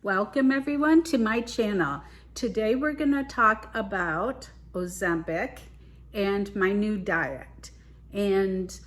Welcome everyone to my channel. Today we're going to talk about Ozempic and my new diet. And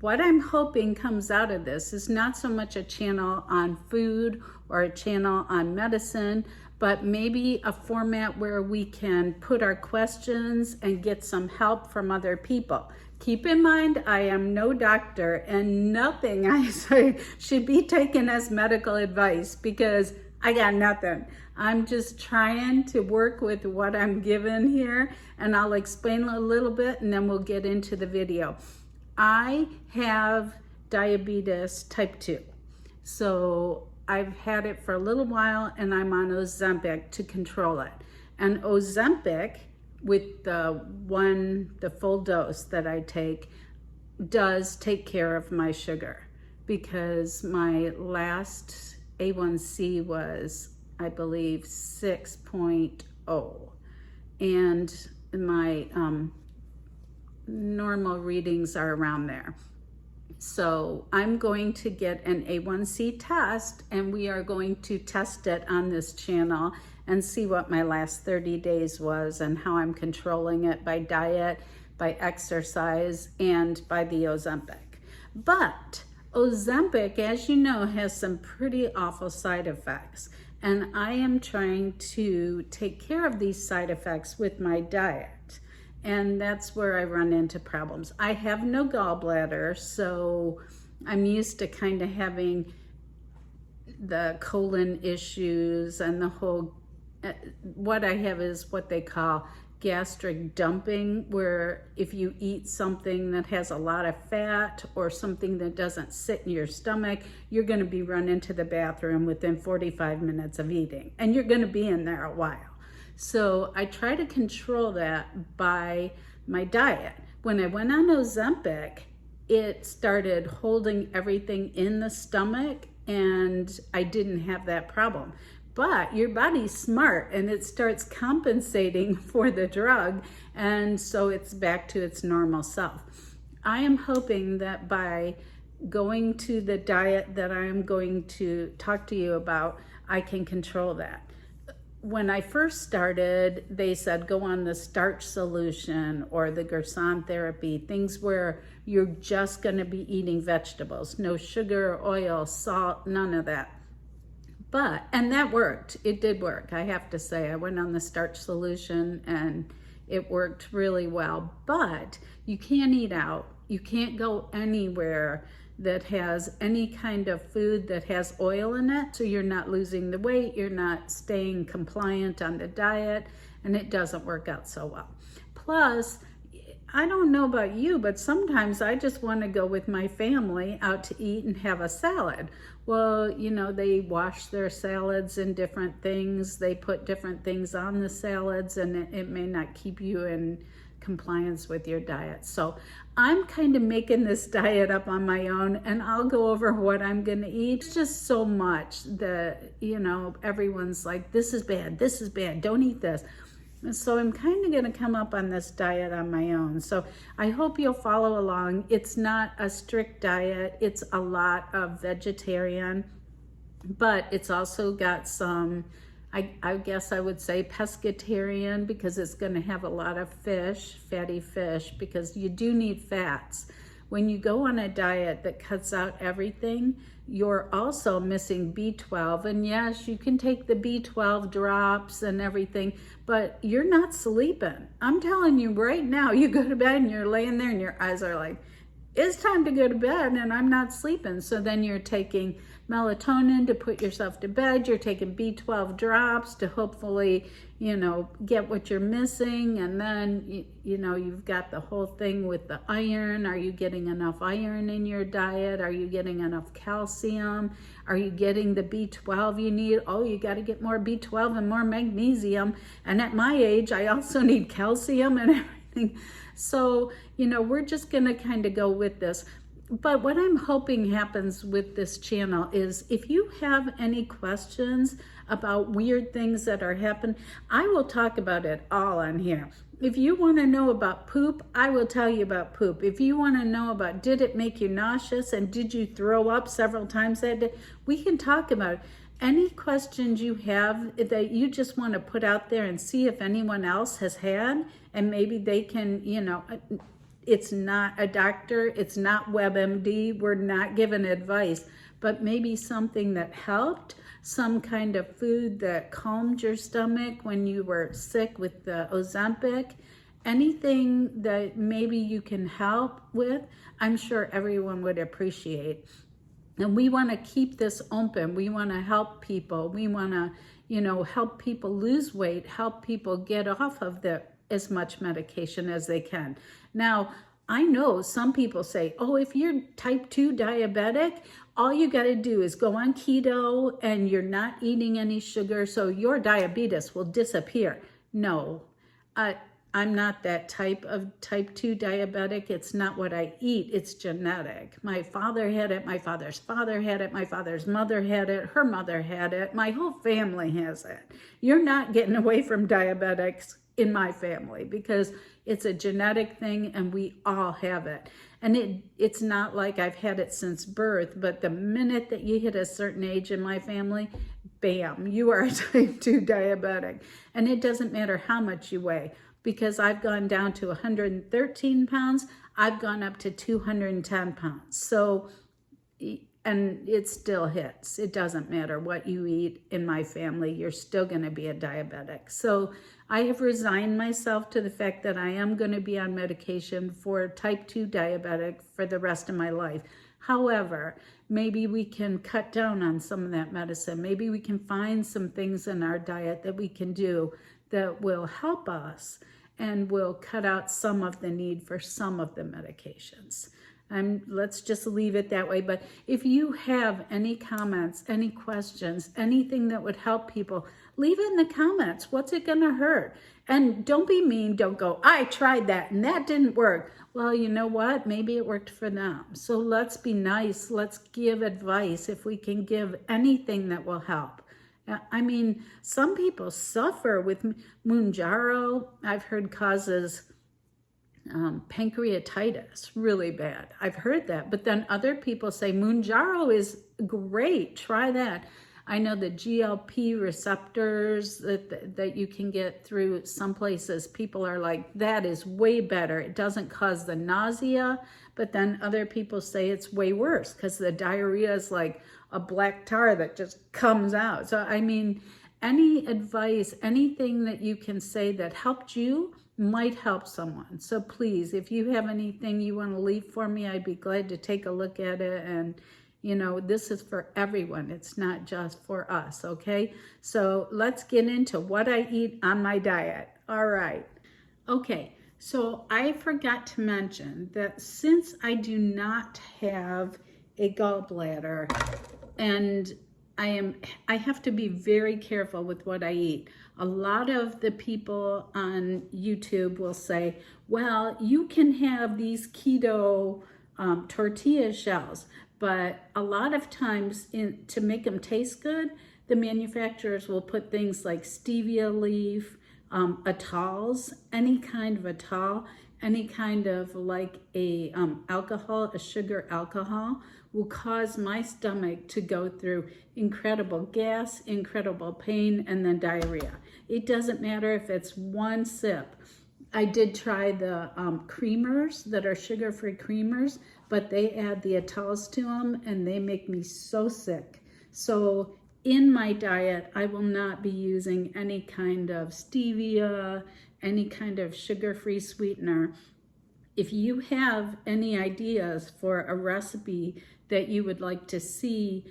what I'm hoping comes out of this is not so much a channel on food or a channel on medicine, but maybe a format where we can put our questions and get some help from other people. Keep in mind, I am no doctor and nothing I say should be taken as medical advice because I got nothing. I'm just trying to work with what I'm given here, and I'll explain a little bit and then we'll get into the video. I have diabetes type 2. So I've had it for a little while and I'm on Ozempic to control it. And Ozempic, with the full dose that I take, does take care of my sugar because my last A1C was, I believe, 6.0, and my normal readings are around there. So I'm going to get an A1C test, and we are going to test it on this channel and see what my last 30 days was and how I'm controlling it by diet, by exercise, and by the Ozempic. But Ozempic, as you know, has some pretty awful side effects, and I am trying to take care of these side effects with my diet, and that's where I run into problems. I have no gallbladder, so I'm used to kind of having the colon issues and the whole, what I have is what they call gastric dumping, where if you eat something that has a lot of fat or something that doesn't sit in your stomach, you're going to be run into the bathroom within 45 minutes of eating, and you're going to be in there a while. So I try to control that by my diet. When I went on Ozempic, it started holding everything in the stomach, and I didn't have that problem. But your body's smart and it starts compensating for the drug, and so it's back to its normal self. I am hoping that by going to the diet that I am going to talk to you about, I can control that. When I first started, they said go on the starch solution or the Gerson therapy, things where you're just going to be eating vegetables, no sugar, oil, salt, none of that. And that worked. It did work, I have to say. I went on the starch solution and it worked really well. But you can't eat out. You can't go anywhere that has any kind of food that has oil in it. So you're not losing the weight, you're not staying compliant on the diet, and it doesn't work out so well. Plus, I don't know about you, but sometimes I just want to go with my family out to eat and have a salad. Well, you know, they wash their salads in different things. They put different things on the salads, and it may not keep you in compliance with your diet. So I'm kind of making this diet up on my own, and I'll go over what I'm going to eat. It's just so much that, you know, everyone's like, this is bad, don't eat this. So I'm kind of going to come up on this diet on my own. So I hope you'll follow along. It's not a strict diet. It's a lot of vegetarian, but it's also got some, I guess I would say pescatarian, because it's going to have a lot of fish, fatty fish, because you do need fats. When you go on a diet that cuts out everything, you're also missing B12. And yes, you can take the B12 drops and everything, but you're not sleeping. I'm telling you right now, you go to bed and you're laying there and your eyes are like, it's time to go to bed, and I'm not sleeping. So then you're taking melatonin to put yourself to bed. You're taking B12 drops to hopefully, you know, get what you're missing. And then, you know, you've got the whole thing with the iron. Are you getting enough iron in your diet? Are you getting enough calcium? Are you getting the B12 you need? Oh, you got to get more B12 and more magnesium. And at my age, I also need calcium and everything. So, you know, we're just going to kind of go with this. But what I'm hoping happens with this channel is if you have any questions about weird things that are happening, I will talk about it all on here. If you want to know about poop, I will tell you about poop. If you want to know about did it make you nauseous and did you throw up several times that day, we can talk about it. Any questions you have that you just want to put out there and see if anyone else has had, and maybe they can, you know, it's not a doctor, it's not WebMD, we're not giving advice, but maybe something that helped, some kind of food that calmed your stomach when you were sick with the Ozempic, anything that maybe you can help with, I'm sure everyone would appreciate. And we want to keep this open. We want to help people. We want to, you know, help people lose weight, help people get off of as much medication as they can. Now, I know some people say, oh, if you're type 2 diabetic, all you got to do is go on keto and you're not eating any sugar, so your diabetes will disappear. No, I'm not that type of type 2 diabetic. It's not what I eat. It's genetic. My father had it. My father's father had it. My father's mother had it. Her mother had it. My whole family has it. You're not getting away from diabetics in my family because it's a genetic thing and we all have it. And it's not like I've had it since birth, but the minute that you hit a certain age in my family, bam, you are a type 2 diabetic. And it doesn't matter how much you weigh, because I've gone down to 113 pounds. I've gone up to 210 pounds. So, and it still hits. It doesn't matter what you eat in my family, you're still going to be a diabetic. So I have resigned myself to the fact that I am going to be on medication for type 2 diabetic for the rest of my life. However, maybe we can cut down on some of that medicine. Maybe we can find some things in our diet that we can do that will help us and will cut out some of the need for some of the medications. Let's just leave it that way. But if you have any comments, any questions, anything that would help people, leave it in the comments. What's it gonna hurt? And don't be mean, don't go, I tried that and that didn't work. Well, you know what? Maybe it worked for them. So let's be nice, let's give advice if we can give anything that will help. I mean, some people suffer with Mounjaro. I've heard causes pancreatitis really bad. I've heard that. But then other people say Mounjaro is great. Try that. I know the GLP receptors that you can get through some places, people are like, that is way better. It doesn't cause the nausea. But then other people say it's way worse because the diarrhea is like a black tar that just comes out. So, I mean, any advice, anything that you can say that helped you might help someone. So please, if you have anything you want to leave for me, I'd be glad to take a look at it. And, you know, this is for everyone. It's not just for us, okay? So let's get into what I eat on my diet. All right. Okay. So I forgot to mention that since I do not have a gallbladder and I have to be very careful with what I eat. A lot of the people on YouTube will say, well, you can have these keto tortilla shells, but a lot of times to make them taste good, the manufacturers will put things like stevia leaf, atolls, any kind of atoll, any kind of like a alcohol, a sugar alcohol, will cause my stomach to go through incredible gas, incredible pain, and then diarrhea. It doesn't matter if it's one sip. I did try the creamers that are sugar-free creamers, but they add the atolls to them and they make me so sick. So in my diet, I will not be using any kind of stevia, any kind of sugar-free sweetener. If you have any ideas for a recipe that you would like to see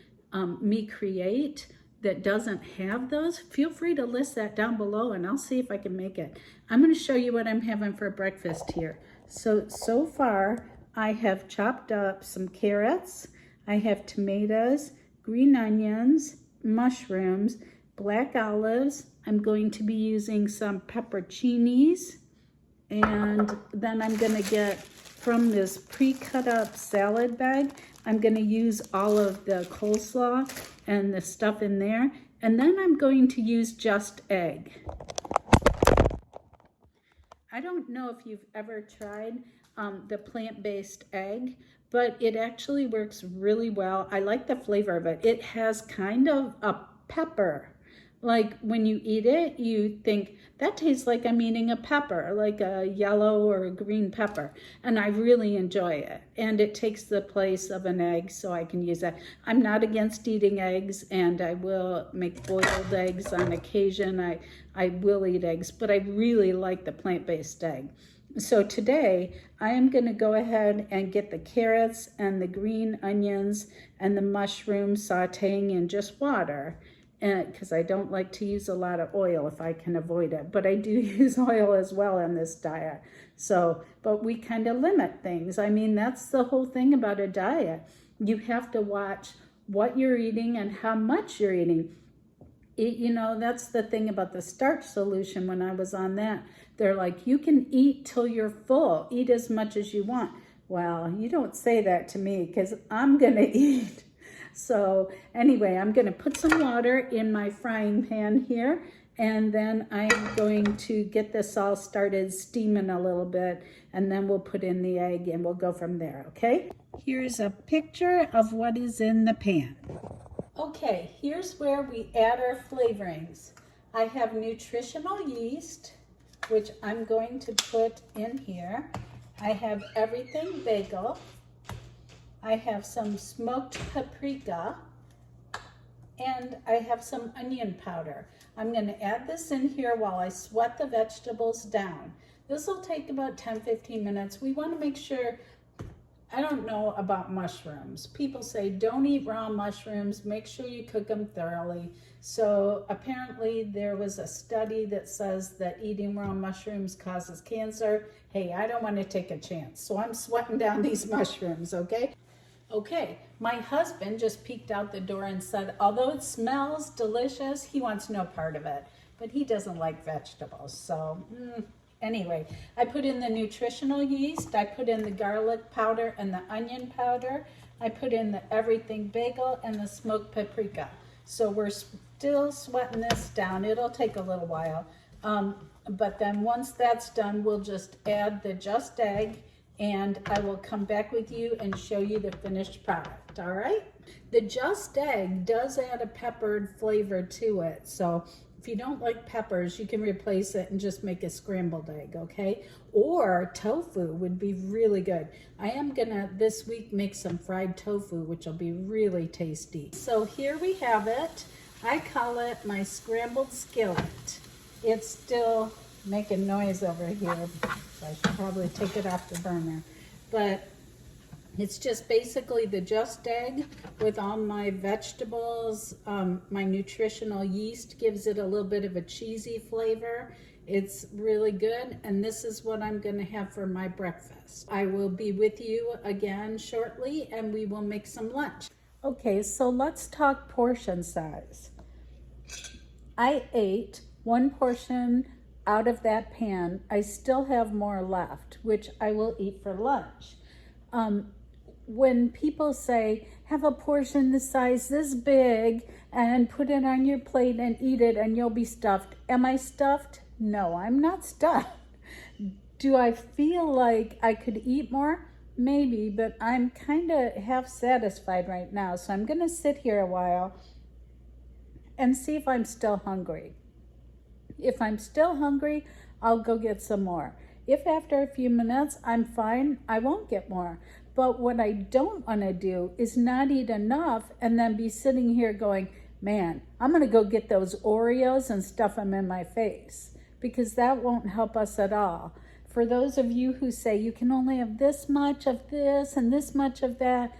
me create that doesn't have those, feel free to list that down below and I'll see if I can make it. I'm going to show you what I'm having for breakfast here. So far, I have chopped up some carrots, I have tomatoes, green onions, mushrooms, black olives. I'm going to be using some pepperoncinis, and then I'm going to get from this pre-cut up salad bag, I'm going to use all of the coleslaw and the stuff in there, and then I'm going to use just egg. I don't know if you've ever tried the plant-based egg, but it actually works really well. I like the flavor of it. It has kind of a pepper. Like when you eat it, you think, that tastes like I'm eating a pepper, like a yellow or a green pepper. And I really enjoy it. And it takes the place of an egg, so I can use that. I'm not against eating eggs, and I will make boiled eggs on occasion. I will eat eggs, but I really like the plant-based egg. So today, I am going to go ahead and get the carrots and the green onions and the mushrooms sauteing in just water, because I don't like to use a lot of oil if I can avoid it, but I do use oil as well in this diet. So, but we kind of limit things. I mean, that's the whole thing about a diet. You have to watch what you're eating and how much you're eating. You know, that's the thing about the starch solution. When I was on that, they're like, you can eat till you're full, eat as much as you want. Well, you don't say that to me, because I'm gonna eat. So anyway, I'm gonna put some water in my frying pan here, and then I'm going to get this all started steaming a little bit, and then we'll put in the egg and we'll go from there, okay? Here's a picture of what is in the pan. Okay, here's where we add our flavorings. I have nutritional yeast, which I'm going to put in here. I have everything bagel. I have some smoked paprika, and I have some onion powder. I'm going to add this in here while I sweat the vegetables down. This will take about 10-15 minutes. We want to make sure, I don't know about mushrooms. People say don't eat raw mushrooms, make sure you cook them thoroughly. So apparently there was a study that says that eating raw mushrooms causes cancer. Hey, I don't want to take a chance, so I'm sweating down these mushrooms, okay? Okay, my husband just peeked out the door and said, although it smells delicious, he wants no part of it, but he doesn't like vegetables. So anyway, I put in the nutritional yeast, I put in the garlic powder and the onion powder, I put in the everything bagel and the smoked paprika. So we're still sweating this down. It'll take a little while. But then once that's done, we'll just add the Just Egg, and I will come back with you and show you the finished product, all right? The Just Egg does add a peppered flavor to it, so if you don't like peppers, you can replace it and just make a scrambled egg, okay? Or tofu would be really good. I am gonna this week make some fried tofu, which will be really tasty. So here we have it. I call it my scrambled skillet. It's still making noise over here, so I should probably take it off the burner. But it's just basically the Just Egg with all my vegetables. My nutritional yeast gives it a little bit of a cheesy flavor. It's really good, and this is what I'm gonna have for my breakfast. I will be with you again shortly, and we will make some lunch. Okay, so let's talk portion size. I ate one portion out of that pan. I still have more left, which I will eat for lunch. When people say, have a portion the size this big and put it on your plate and eat it and you'll be stuffed. Am I stuffed? No, I'm not stuffed. Do I feel like I could eat more? Maybe, but I'm kind of half satisfied right now. So I'm gonna sit here a while and see if I'm still hungry. If I'm still hungry, I'll go get some more. If after a few minutes I'm fine, I won't get more. But what I don't want to do is not eat enough and then be sitting here going, man, I'm going to go get those Oreos and stuff them in my face, because that won't help us at all. For those of you who say you can only have this much of this and this much of that,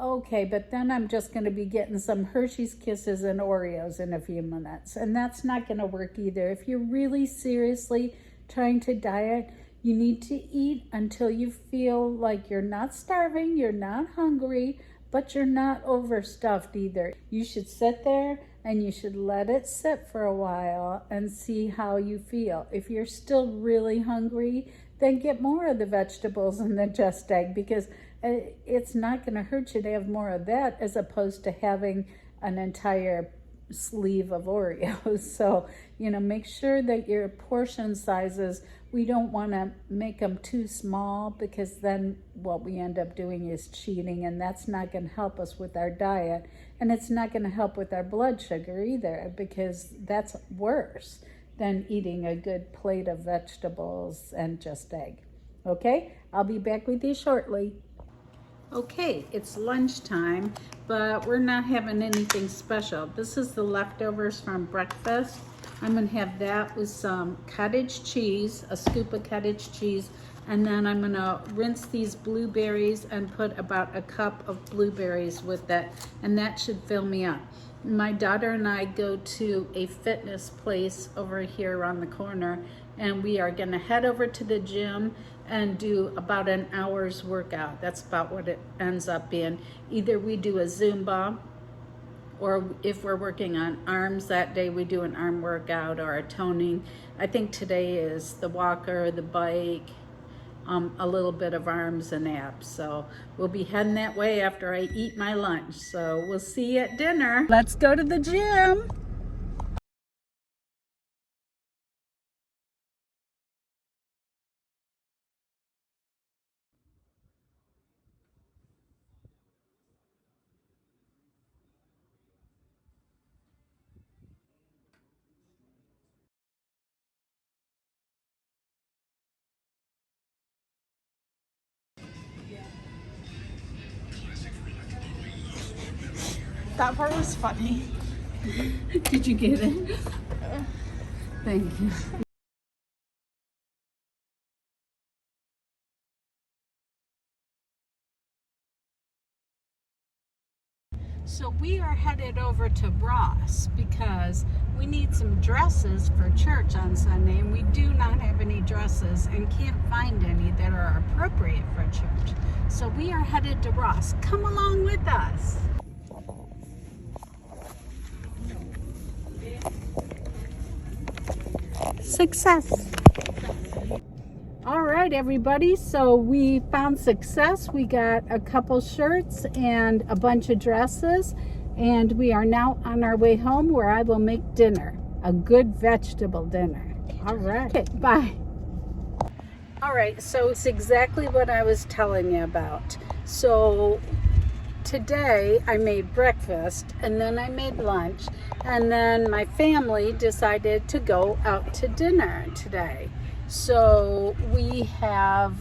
okay, but then I'm just going to be getting some Hershey's Kisses and Oreos in a few minutes, and that's not going to work either. If you're really seriously trying to diet, you need to eat until you feel like you're not starving, you're not hungry, but you're not overstuffed either. You should sit there and you should let it sit for a while and see how you feel. If you're still really hungry, then get more of the vegetables and the Just Egg, because it's not going to hurt you to have more of that as opposed to having an entire sleeve of Oreos. So, you know, make sure that your portion sizes, we don't want to make them too small, because then what we end up doing is cheating, and that's not going to help us with our diet. And it's not going to help with our blood sugar either, because that's worse than eating a good plate of vegetables and just egg. Okay, I'll be back with you shortly. Okay, it's lunchtime, but we're not having anything special. This is the leftovers from breakfast. I'm gonna have that with some cottage cheese, a scoop of cottage cheese, and then I'm gonna rinse these blueberries and put about a cup of blueberries with that, and that should fill me up. My daughter and I go to a fitness place over here around the corner, and we are gonna head over to the gym and do about an hour's workout. That's about what it ends up being. Either we do a Zumba, or if we're working on arms that day, we do an arm workout or a toning. I think today is the walker, the bike, a little bit of arms and abs. So we'll be heading that way after I eat my lunch. So we'll see you at dinner. Let's go to the gym. That part was funny. Did you get it? Thank you. So we are headed over to Ross because we need some dresses for church on Sunday, and we do not have any dresses and can't find any that are appropriate for church. So we are headed to Ross. Come along with us. Success. All right, everybody, so we found success. We got a couple shirts and a bunch of dresses, and we are now on our way home, where I will make dinner, a good vegetable dinner. All right, okay, bye. All right, so it's exactly what I was telling you about. So today I made breakfast, and then I made lunch, and then my family decided to go out to dinner today. So we have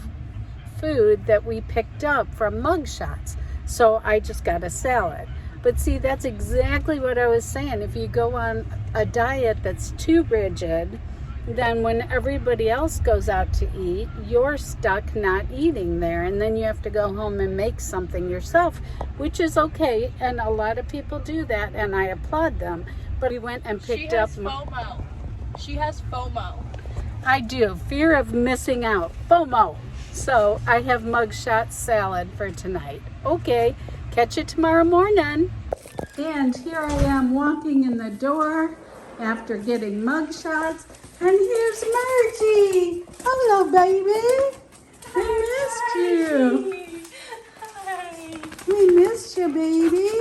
food that we picked up from Mugshots. So I just got a salad. But see, that's exactly what I was saying. If you go on a diet that's too rigid, then when everybody else goes out to eat, you're stuck not eating there. And then you have to go home and make something yourself, which is okay. And a lot of people do that, and I applaud them. But we went and picked up. She has FOMO. She has FOMO. I do. Fear of missing out. FOMO. So I have Mugshot salad for tonight. Okay. Catch you tomorrow morning. And here I am walking in the door after getting Mugshots. And here's Margie. Hello, baby. I missed you. Hi. We missed you, baby.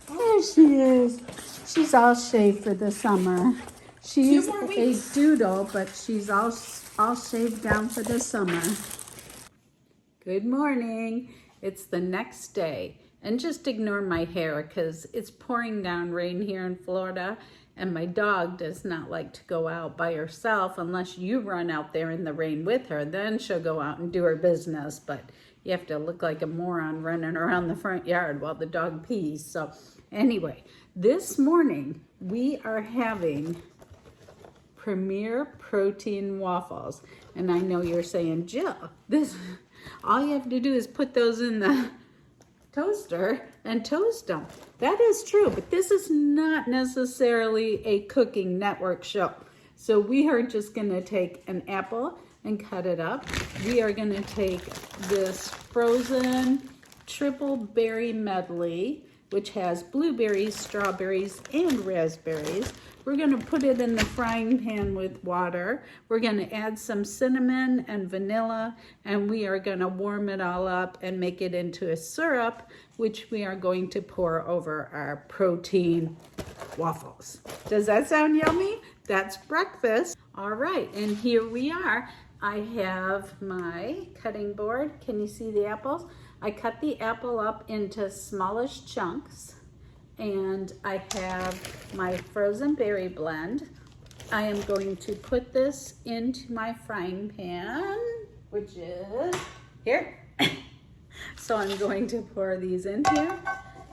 There she is. She's all shaved for the summer. She's a doodle, but she's all shaved down for the summer. Good morning. It's the next day. And just ignore my hair because it's pouring down rain here in Florida. And my dog does not like to go out by herself unless you run out there in the rain with her. Then she'll go out and do her business. But you have to look like a moron running around the front yard while the dog pees. So anyway, this morning we are having Premier Protein waffles. And I know you're saying, Jill, all you have to do is put those in the toaster and toast them. That is true, but this is not necessarily a cooking network show. So we are just gonna take an apple and cut it up. We are gonna take this frozen triple berry medley, which has blueberries, strawberries, and raspberries. We're gonna put it in the frying pan with water. We're gonna add some cinnamon and vanilla, and we are gonna warm it all up and make it into a syrup, which we are going to pour over our protein waffles. Does that sound yummy? That's breakfast. All right, and here we are. I have my cutting board. Can you see the apples? I cut the apple up into smallish chunks, and I have my frozen berry blend. I am going to put this into my frying pan, which is here. So I'm going to pour these in here.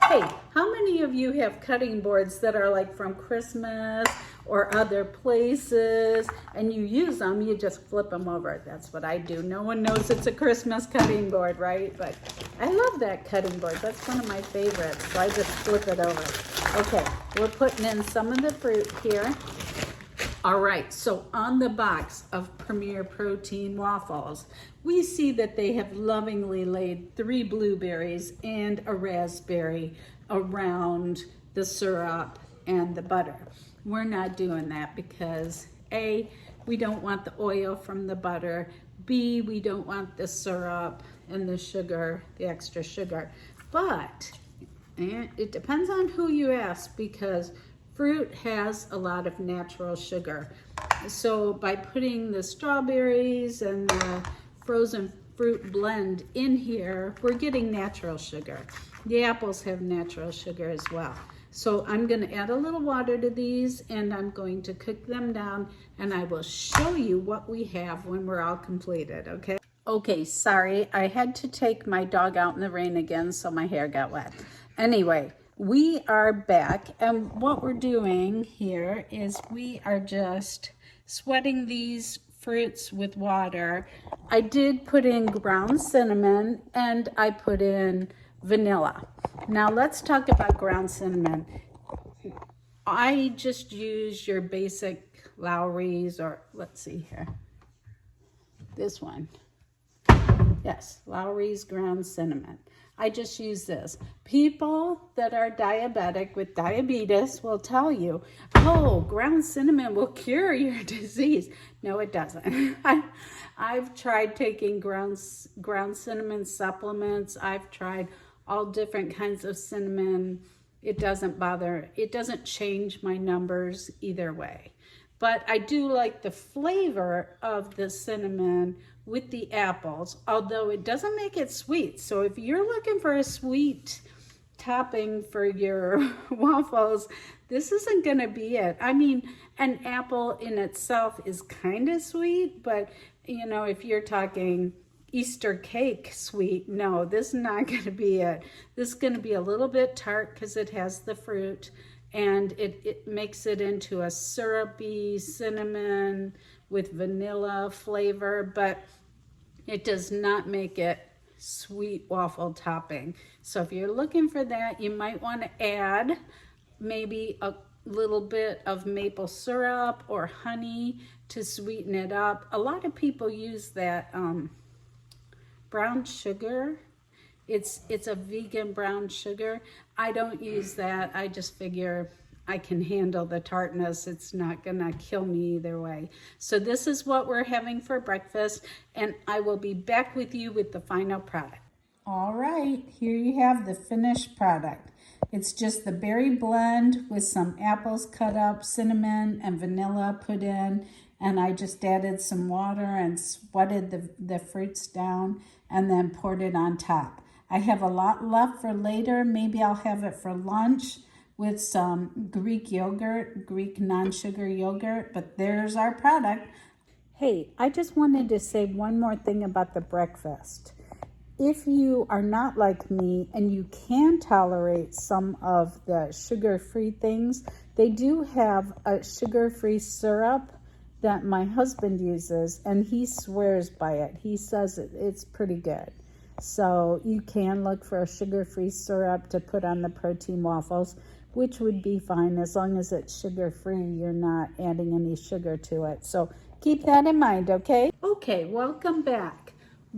Hey, how many of you have cutting boards that are like from Christmas or other places, and you use them, you just flip them over? That's what I do. No one knows it's a Christmas cutting board, right? But I love that cutting board. That's one of my favorites, so I just flip it over. Okay, we're putting in some of the fruit here. All right, so on the box of Premier Protein waffles, we see that they have lovingly laid 3 blueberries and a raspberry around the syrup and the butter. We're not doing that because A, we don't want the oil from the butter. B, we don't want the syrup and the sugar, the extra sugar. But it depends on who you ask, because fruit has a lot of natural sugar. So by putting the strawberries and the frozen fruit blend in here, we're getting natural sugar. The apples have natural sugar as well. So I'm gonna add a little water to these, and I'm going to cook them down, and I will show you what we have when we're all completed, okay? Okay, sorry, I had to take my dog out in the rain again, so my hair got wet. Anyway, we are back, and what we're doing here is we are just sweating these fruits with water. I did put in ground cinnamon, and I put in vanilla. Now let's talk about ground cinnamon. I just use your basic Lawry's, or let's see here, this one. Yes, Lawry's ground cinnamon. I just use this. People that are diabetic with diabetes will tell you, oh, ground cinnamon will cure your disease. No, it doesn't. I've tried taking ground cinnamon supplements. I've tried all different kinds of cinnamon. It doesn't bother. It doesn't change my numbers either way. But I do like the flavor of the cinnamon with the apples, although it doesn't make it sweet. So if you're looking for a sweet topping for your waffles, this isn't gonna be it. I mean, an apple in itself is kind of sweet, but you know, if you're talking Easter cake sweet, no, this is not gonna be it. This is gonna be a little bit tart because it has the fruit, and it makes it into a syrupy cinnamon with vanilla flavor, but it does not make it sweet waffle topping. So if you're looking for that, you might want to add maybe a little bit of maple syrup or honey to sweeten it up. A lot of people use that brown sugar. It's a vegan brown sugar. I don't use that. I just figure I can handle the tartness. It's not gonna kill me either way. So this is what we're having for breakfast, and I will be back with you with the final product. All right, here you have the finished product. It's just the berry blend with some apples cut up, cinnamon and vanilla put in, and I just added some water and sweated the fruits down and then poured it on top. I have a lot left for later. Maybe I'll have it for lunch with some Greek yogurt, Greek non-sugar yogurt, but there's our product. Hey, I just wanted to say one more thing about the breakfast. If you are not like me and you can tolerate some of the sugar-free things, they do have a sugar-free syrup that my husband uses, and he swears by it. He says it's pretty good. So you can look for a sugar-free syrup to put on the protein waffles, which would be fine as long as it's sugar-free. You're not adding any sugar to it. So keep that in mind, okay? Okay, welcome back.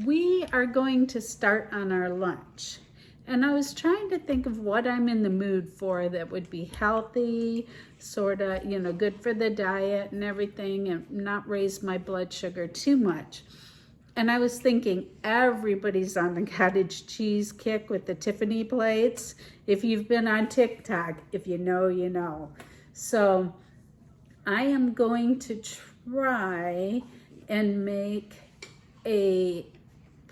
We are going to start on our lunch. And I was trying to think of what I'm in the mood for that would be healthy, sort of, you know, good for the diet and everything, and not raise my blood sugar too much. And I was thinking everybody's on the cottage cheese kick with the Tiffany plates. If you've been on TikTok, if you know, you know. So I am going to try and make a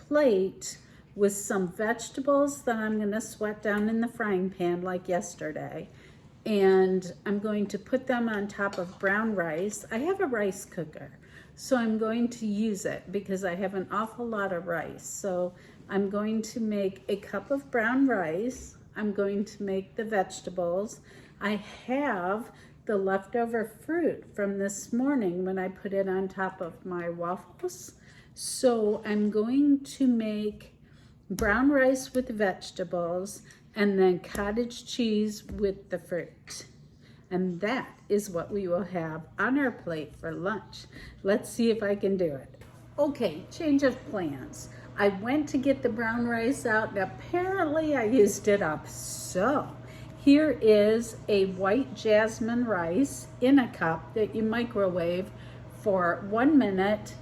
plate with some vegetables that I'm gonna sweat down in the frying pan like yesterday. And I'm going to put them on top of brown rice. I have a rice cooker, so I'm going to use it because I have an awful lot of rice. So I'm going to make a cup of brown rice. I'm going to make the vegetables. I have the leftover fruit from this morning when I put it on top of my waffles. So I'm going to make brown rice with vegetables and then cottage cheese with the fruit. And that is what we will have on our plate for lunch. Let's see if I can do it. Okay, change of plans. I went to get the brown rice out and apparently I used it up. So here is a white jasmine rice in a cup that you microwave for 1 minute.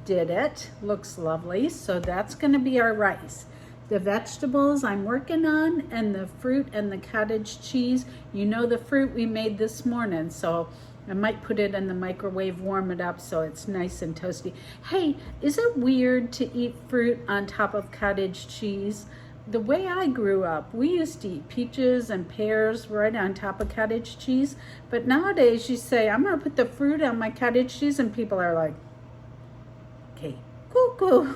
Did it, looks lovely. So that's gonna be our rice. The vegetables I'm working on and the fruit and the cottage cheese. You know the fruit we made this morning, so I might put it in the microwave, warm it up so it's nice and toasty. Hey, is it weird to eat fruit on top of cottage cheese? The way I grew up, we used to eat peaches and pears right on top of cottage cheese, but nowadays you say, I'm gonna put the fruit on my cottage cheese and people are like, okay, cuckoo.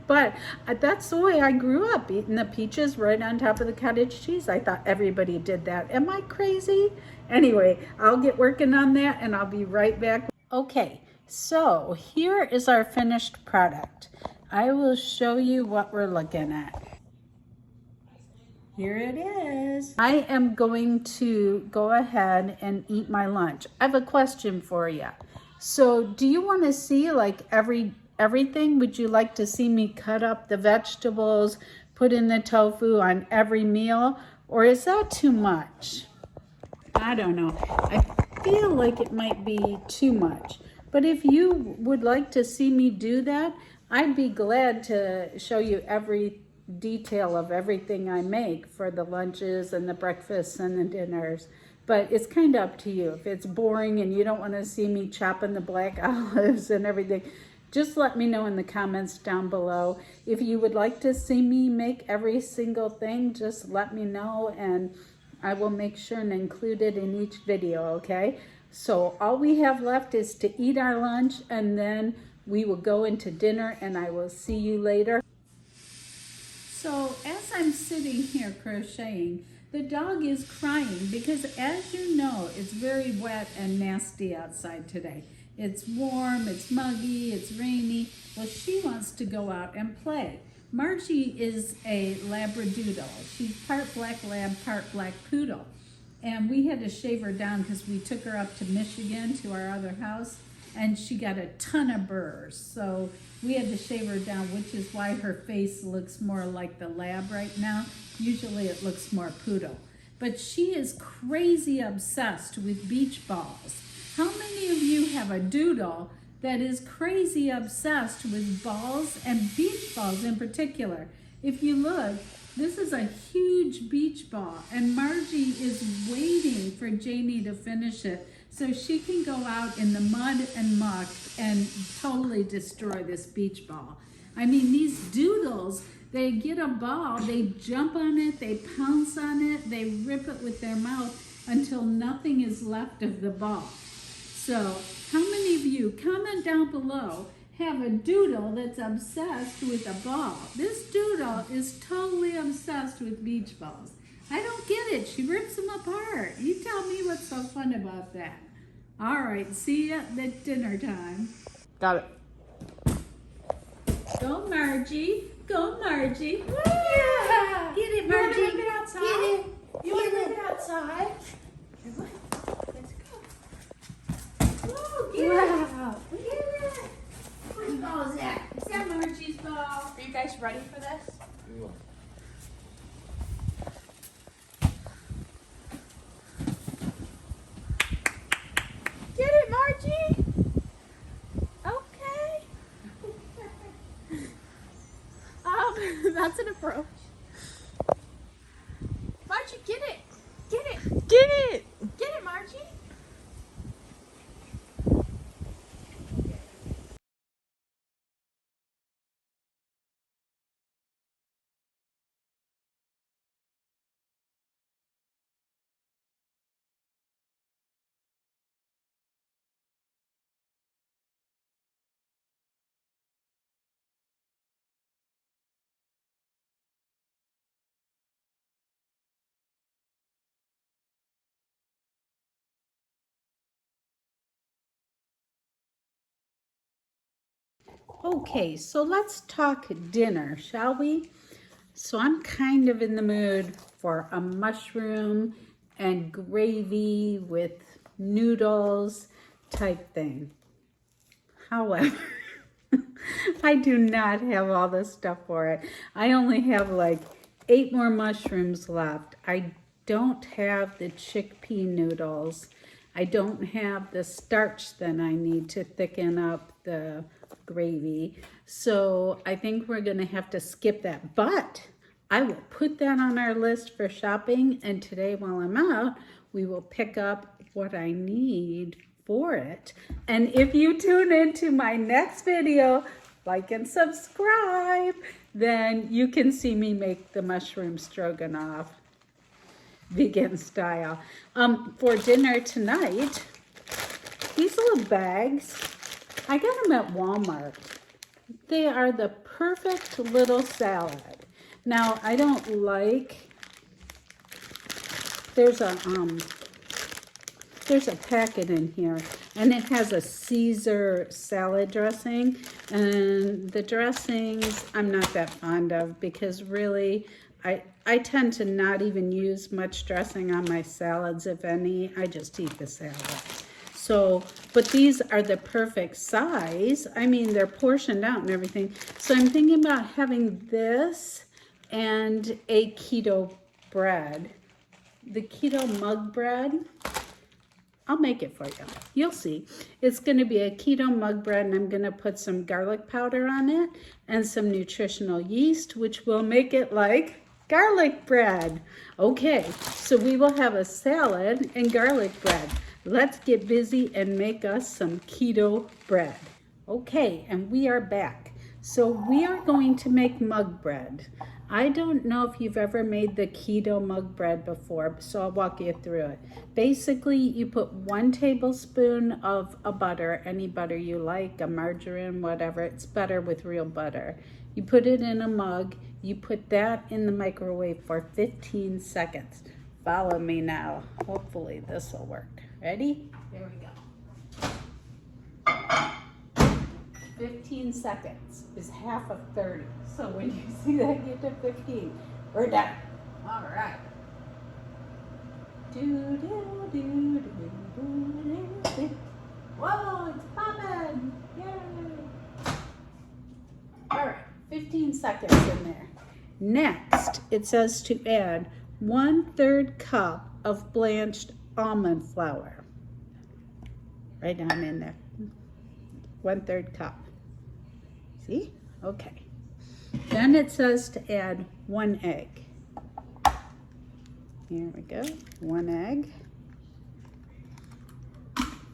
But that's the way I grew up, eating the peaches right on top of the cottage cheese. I thought everybody did that. Am I crazy? Anyway, I'll get working on that and I'll be right back. Okay, so here is our finished product. I will show you what we're looking at. Here it is. I am going to go ahead and eat my lunch. I have a question for you. So do you want to see like everything? Would you like to see me cut up the vegetables, put in the tofu on every meal, or is that too much? I don't know. I feel like it might be too much. But if you would like to see me do that, I'd be glad to show you every detail of everything I make for the lunches and the breakfasts and the dinners. But it's kind of up to you. If it's boring and you don't want to see me chopping the black olives and everything, just let me know in the comments down below. If you would like to see me make every single thing, just let me know and I will make sure and include it in each video, okay? So all we have left is to eat our lunch and then we will go into dinner and I will see you later. So as I'm sitting here crocheting, the dog is crying because as you know, it's very wet and nasty outside today. It's warm, it's muggy, it's rainy. Well, she wants to go out and play. Margie is a Labradoodle. She's part black lab, part black poodle. And we had to shave her down because we took her up to Michigan to our other house and she got a ton of burrs. So we had to shave her down, which is why her face looks more like the lab right now. Usually it looks more poodle. But she is crazy obsessed with beach balls. How many of you have a doodle that is crazy obsessed with balls and beach balls in particular? If you look, this is a huge beach ball and Margie is waiting for Janie to finish it so she can go out in the mud and muck and totally destroy this beach ball. I mean, these doodles, they get a ball, they jump on it, they pounce on it, they rip it with their mouth until nothing is left of the ball. So how many of you, comment down below, have a doodle that's obsessed with a ball? This doodle is totally obsessed with beach balls. I don't get it. She rips them apart. You tell me what's so fun about that. All right, see you at dinner time. Got it. Go, Margie. Go, Margie. Yeah. Get it, You want Margie. to rip it outside? Get it. You want to Get rip it outside? Let's go. Oh, get Wow. it. Get it. Whose ball is that? Is that Margie's ball? Are you guys ready for this? bro. Margie, get it. Get it. Get it. Get it, Margie. Okay, so let's talk dinner, shall we? So I'm kind of in the mood for a mushroom and gravy with noodles type thing. However, I do not have all the stuff for it. I only have like 8 more mushrooms left. I don't have the chickpea noodles. I don't have the starch that I need to thicken up the gravy. So I think we're gonna have to skip that. But I will put that on our list for shopping. And today while I'm out, we will pick up what I need for it. And if you tune into my next video, like and subscribe, then you can see me make the mushroom stroganoff vegan style. For dinner tonight, these little bags, I got them at Walmart. They are the perfect little salad. Now, I don't like, there's a packet in here and it has a Caesar salad dressing, and the dressings I'm not that fond of because really I tend to not even use much dressing on my salads, if any. I just eat the salad. So, but these are the perfect size. I mean, they're portioned out and everything. So I'm thinking about having this and a keto bread. The keto mug bread, I'll make it for you. You'll see. It's going to be a keto mug bread, and I'm going to put some garlic powder on it and some nutritional yeast, which will make it like garlic bread. Okay, so we will have a salad and garlic bread. Let's get busy and make us some keto bread. Okay, and we are back. So we are going to make mug bread. I don't know if you've ever made the keto mug bread before, so I'll walk you through it. Basically, you put 1 tablespoon of a butter, any butter you like, a margarine, whatever. It's better with real butter. You put it in a mug. You put that in the microwave for 15 seconds. Follow me now. Hopefully this will work. Ready? There we go. 15 seconds is half of 30. So when you see that get to 15, we're done. All right. Whoa, it's popping. Yay. All right, 15 seconds in there. Next, it says to add 1/3 cup of blanched almond flour. Right down in there. 1/3 cup. See? Okay. Then it says to add 1 egg. Here we go. 1 egg.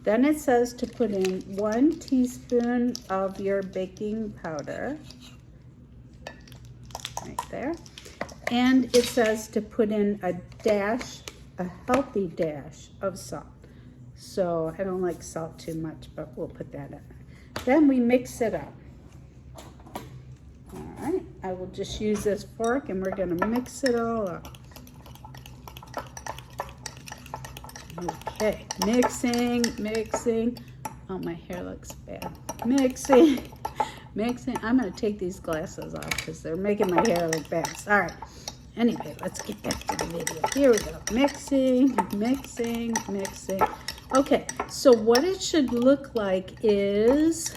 Then it says to put in 1 teaspoon of your baking powder. Right there. And it says to put in a healthy dash of salt. So I don't like salt too much, but we'll put that in. Then we mix it up. All right, I will just use this fork and we're gonna mix it all up. Okay, mixing. Oh, my hair looks bad. Mixing. I'm gonna take these glasses off because they're making my hair look bad. All right, anyway, let's get back to the video. Here we go, mixing. Okay, so what it should look like is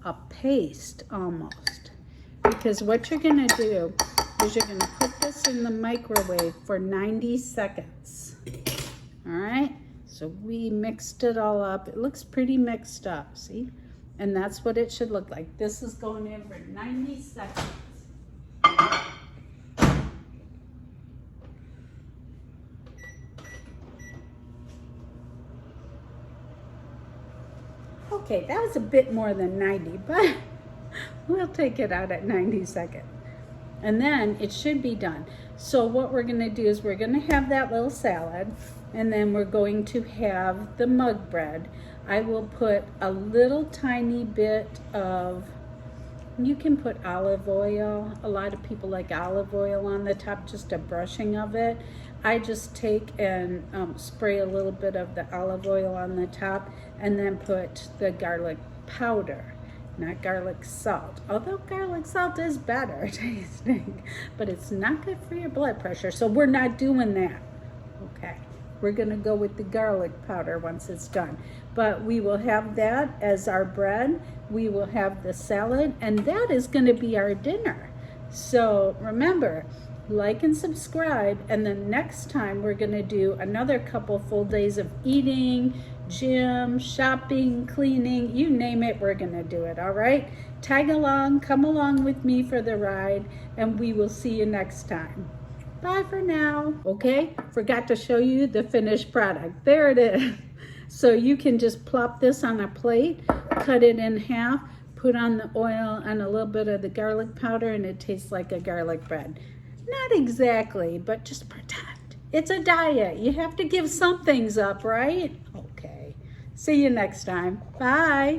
a paste almost, because what you're gonna do is you're gonna put this in the microwave for 90 seconds. All right, so we mixed it all up. It looks pretty mixed up, see? And that's what it should look like. This is going in for 90 seconds. Okay, that was a bit more than 90, but we'll take it out at 90 seconds. And then it should be done. So what we're gonna do is we're gonna have that little salad, and then we're going to have the mug bread. I will put a little tiny bit of, you can put olive oil. A lot of people like olive oil on the top, just a brushing of it. I just take and spray a little bit of the olive oil on the top and then put the garlic powder, not garlic salt. Although garlic salt is better tasting, but it's not good for your blood pressure. So we're not doing that, okay? We're gonna go with the garlic powder once it's done. But we will have that as our bread. We will have the salad, and that is gonna be our dinner. So remember, like and subscribe, and then next time we're gonna do another couple full days of eating, gym, shopping, cleaning, you name it, we're gonna do it, all right? Tag along, come along with me for the ride, and we will see you next time. Bye for now. Okay, forgot to show you the finished product. There it is. So you can just plop this on a plate, cut it in half, put on the oil and a little bit of the garlic powder, and it tastes like a garlic bread. Not exactly, but just pretend. It's a diet. You have to give some things up, right? Okay. See you next time. Bye.